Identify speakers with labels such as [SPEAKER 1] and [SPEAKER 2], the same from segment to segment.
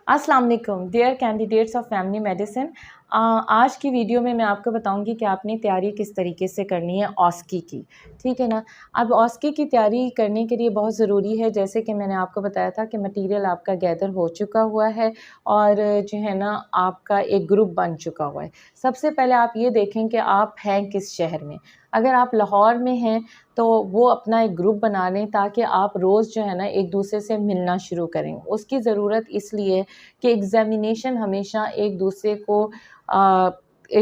[SPEAKER 1] अस्सलाम वालेकुम dear candidates of family medicine. आज की वीडियो में मैं आपको बताऊंगी कि आपने तैयारी किस तरीके से करनी है ऑस्की की। ठीक है ना। अब ऑस्की की तैयारी करने के लिए बहुत ज़रूरी है, जैसे कि मैंने आपको बताया था कि मटेरियल आपका गैदर हो चुका हुआ है और जो है ना आपका एक ग्रुप बन चुका हुआ है। सबसे पहले आप ये देखें कि आप हैं किस शहर में। अगर आप लाहौर में हैं तो वो अपना एक ग्रुप बना लें ताकि आप रोज़ जो है ना एक दूसरे से मिलना शुरू करें। उसकी ज़रूरत इसलिए कि एग्ज़ामिनेशन हमेशा एक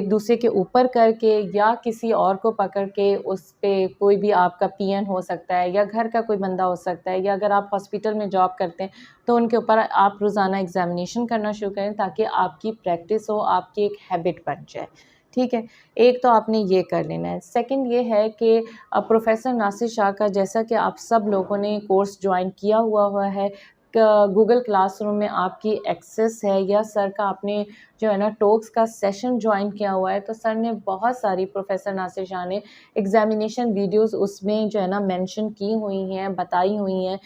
[SPEAKER 1] दूसरे के ऊपर करके या किसी और को पकड़ के उस पे कोई भी आपका पीएन हो सकता है या घर का कोई बंदा हो सकता है, या अगर आप हॉस्पिटल में जॉब करते हैं तो उनके ऊपर आप रोज़ाना एग्ज़ामिनेशन करना शुरू करें ताकि आपकी प्रैक्टिस हो, आपकी एक हैबिट बन जाए। ठीक है, एक तो आपने ये कर लेना है। सेकंड ये है कि प्रोफ़ेसर नासिर शाह का, जैसा कि आप सब लोगों ने कोर्स ज्वाइन किया हुआ है, गूगल क्लासरूम में आपकी एक्सेस है, या सर का आपने जो है ना टॉक्स का सेशन ज्वाइन किया हुआ है, तो सर ने बहुत सारी, प्रोफेसर नासिर शाह ने एग्ज़ामिनेशन वीडियोस उसमें जो है ना मेंशन की हुई हैं, बताई हुई हैं।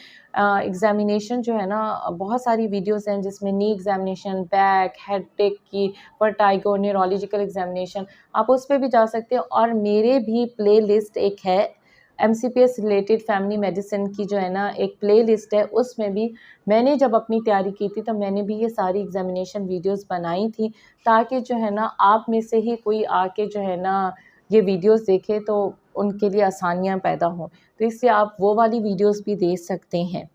[SPEAKER 1] एग्ज़ामिनेशन जो है ना बहुत सारी वीडियोस हैं जिसमें नी एग्ज़ामिनेशन, बैक, हेडेक की, वर्टाइगो, न्यूरोलॉजिकल एग्ज़ामिनेशन, आप उस पे भी जा सकते हो। और मेरे भी प्ले लिस्ट एक है एमसीपीएस रिलेटेड फैमिली मेडिसिन की, जो है ना एक प्ले लिस्ट है, उसमें भी मैंने जब अपनी तैयारी की थी तो मैंने भी ये सारी एग्ज़ामिनेशन वीडियोस बनाई थी ताकि जो है ना आप में से ही कोई आके जो है ना ये वीडियोस देखे तो उनके लिए आसानियाँ पैदा हों, तो इससे आप वो वाली वीडियोस भी देख सकते हैं।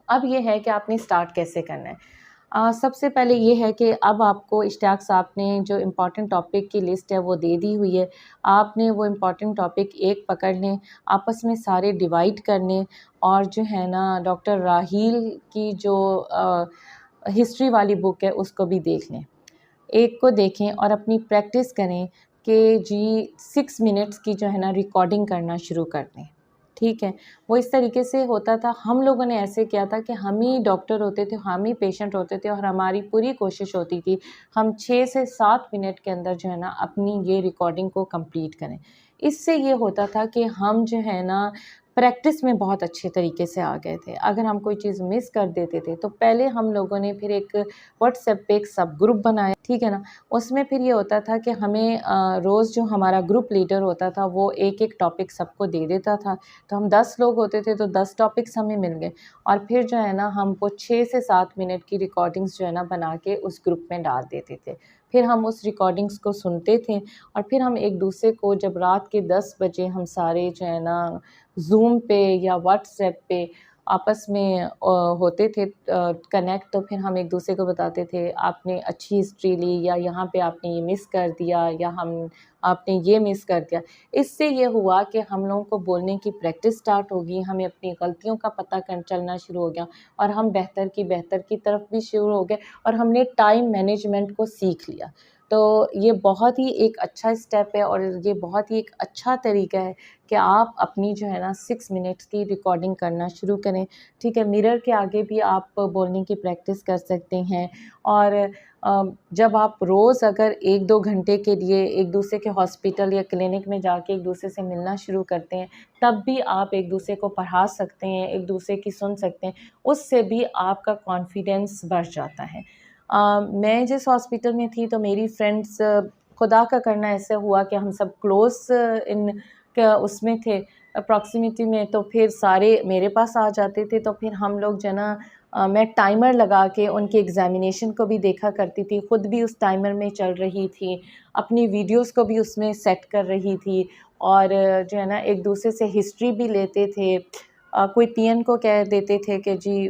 [SPEAKER 1] अब ये है कि आपने स्टार्ट कैसे करना है। सबसे पहले ये है कि अब आपको इश्तियाक साहब ने जो इम्पॉर्टेंट टॉपिक की लिस्ट है वो दे दी हुई है। आपने वो इम्पॉर्टेंट टॉपिक एक पकड़ लें, आपस में सारे डिवाइड कर लें, और जो है ना डॉक्टर राहील की जो हिस्ट्री वाली बुक है उसको भी देख लें। एक को देखें और अपनी प्रैक्टिस करें कि जी 6 मिनट्स की जो है ना रिकॉर्डिंग करना शुरू कर दें। ठीक है, वो इस तरीके से होता था, हम लोगों ने ऐसे किया था कि हम ही डॉक्टर होते थे, हम ही पेशेंट होते थे, और हमारी पूरी कोशिश होती थी हम 6 से 7 मिनट के अंदर जो है ना अपनी ये रिकॉर्डिंग को कंप्लीट करें। इससे ये होता था कि हम जो है ना प्रैक्टिस में बहुत अच्छे तरीके से आ गए थे। अगर हम कोई चीज़ मिस कर देते थे तो पहले हम लोगों ने फिर एक व्हाट्सएप पे एक सब ग्रुप बनाया, ठीक है ना। उसमें फिर ये होता था कि हमें रोज़ जो हमारा ग्रुप लीडर होता था वो एक एक टॉपिक सबको दे देता था, तो हम 10 लोग होते थे तो 10 टॉपिक्स हमें मिल गए, और फिर जो है ना हमको 6 से 7 मिनट की रिकॉर्डिंग्स जो है ना बना के उस ग्रुप में डाल देते थे। फिर हम उस रिकॉर्डिंग्स को सुनते थे, और फिर हम एक दूसरे को जब रात के 10 बजे हम सारे जो है ना ज़ूम पे या व्हाट्सएप पे आपस में होते थे कनेक्ट, तो फिर हम एक दूसरे को बताते थे आपने अच्छी हिस्ट्री ली, या यहाँ पे आपने ये मिस कर दिया, या हम आपने ये मिस कर दिया। इससे ये हुआ कि हम लोगों को बोलने की प्रैक्टिस स्टार्ट होगी, हमें अपनी गलतियों का पता कर चलना शुरू हो गया, और हम बेहतर की तरफ भी शुरू हो गए, और हमने टाइम मैनेजमेंट को सीख लिया। तो ये बहुत ही एक अच्छा स्टेप है, और ये बहुत ही एक अच्छा तरीका है कि आप अपनी जो है ना 6 मिनट्स की रिकॉर्डिंग करना शुरू करें। ठीक है, मिरर के आगे भी आप बोलने की प्रैक्टिस कर सकते हैं, और जब आप रोज़ अगर 1-2 घंटे के लिए एक दूसरे के हॉस्पिटल या क्लिनिक में जाके एक दूसरे से मिलना शुरू करते हैं, तब भी आप एक दूसरे को पढ़ा सकते हैं, एक दूसरे की सुन सकते हैं, उससे भी आपका कॉन्फिडेंस बढ़ जाता है। मैं जिस हॉस्पिटल में थी तो मेरी फ्रेंड्स, खुदा का करना ऐसे हुआ कि हम सब क्लोज़ इन उसमें थे, प्रॉक्सिमिटी में, तो फिर सारे मेरे पास आ जाते थे, तो फिर हम लोग जो है ना मैं टाइमर लगा के उनके एग्ज़ामिनेशन को भी देखा करती थी, ख़ुद भी उस टाइमर में चल रही थी, अपनी वीडियोस को भी उसमें सेट कर रही थी, और जो है ना एक दूसरे से हिस्ट्री भी लेते थे। कोई पीएन को कह देते थे कि जी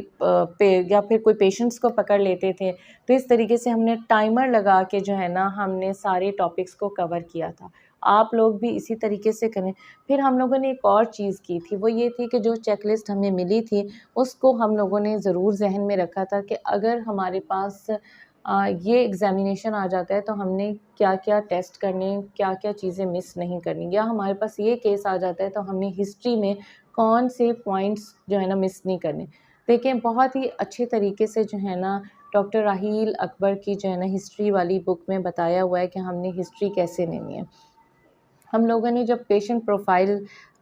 [SPEAKER 1] या फिर कोई पेशेंट्स को पकड़ लेते थे, तो इस तरीके से हमने टाइमर लगा के जो है ना हमने सारे टॉपिक्स को कवर किया था। आप लोग भी इसी तरीके से करें। फिर हम लोगों ने एक और चीज़ की थी, वो ये थी कि जो चेकलिस्ट हमें मिली थी उसको हम लोगों ने ज़रूर ज़हन में रखा था कि अगर हमारे पास ये एग्ज़ामिनेशन आ जाता है तो हमने क्या-क्या टेस्ट करने, क्या-क्या चीज़ें मिस नहीं करनी, या हमारे पास ये केस आ जाता है तो हमें हिस्ट्री में कौन से पॉइंट्स जो है ना मिस नहीं करने। देखिए, बहुत ही अच्छे तरीके से जो है ना डॉक्टर राहील अकबर की जो है ना हिस्ट्री वाली बुक में बताया हुआ है कि हमने हिस्ट्री कैसे लेनी है। हम लोगों ने जब पेशेंट प्रोफाइल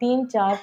[SPEAKER 1] 3-4